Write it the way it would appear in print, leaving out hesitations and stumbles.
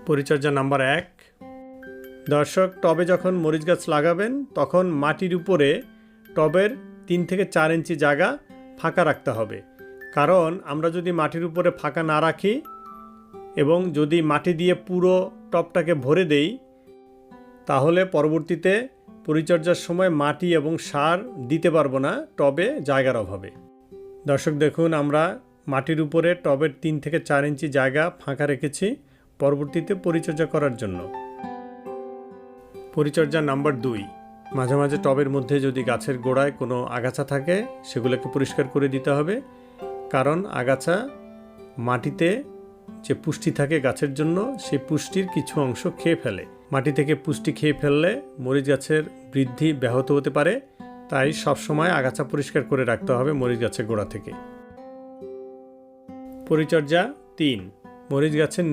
পরিচর্যা নাম্বার 1। দর্শক, টবে যখন মরিচ গাছ লাগাবেন তখন মাটির উপরে টবের 3 থেকে 4 ইঞ্চি জায়গা ফাঁকা রাখতে হবে। কারণ আমরা যদি মাটির উপরে ফাঁকা না রাখি এবং যদি মাটি দিয়ে পুরো টবটাকে ভরে দেই, তাহলে পরবর্তীতে পরিচর্যার সময় মাটি এবং সার দিতে পারবো না টবে জায়গার অভাবে। দর্শক দেখুন, আমরা মাটির উপরে টবের 3 থেকে 4 ইঞ্চি জায়গা ফাঁকা রেখেছি পরবর্তীতে পরিচর্যা করার জন্য। পরিচর্যা নাম্বার 2। মাঝে মাঝে টবের মধ্যে যদি গাছের গোড়ায় কোনো আগাছা থাকে সেগুলোকে পরিষ্কার করে দিতে হবে। কারণ আগাছা মাটিতে যে পুষ্টি থাকে গাছের জন্য সেই পুষ্টির কিছু অংশ খেয়ে ফেলে। মাটি থেকে পুষ্টি খেয়ে ফেললে মরিচ গাছের বৃদ্ধি ব্যাহত হতে পারে। তাই সবসময় আগাছা পরিষ্কার করে রাখতে হবে মরিচ গাছের গোড়া থেকে। পরিচর্যা 3। মরিচ গাছের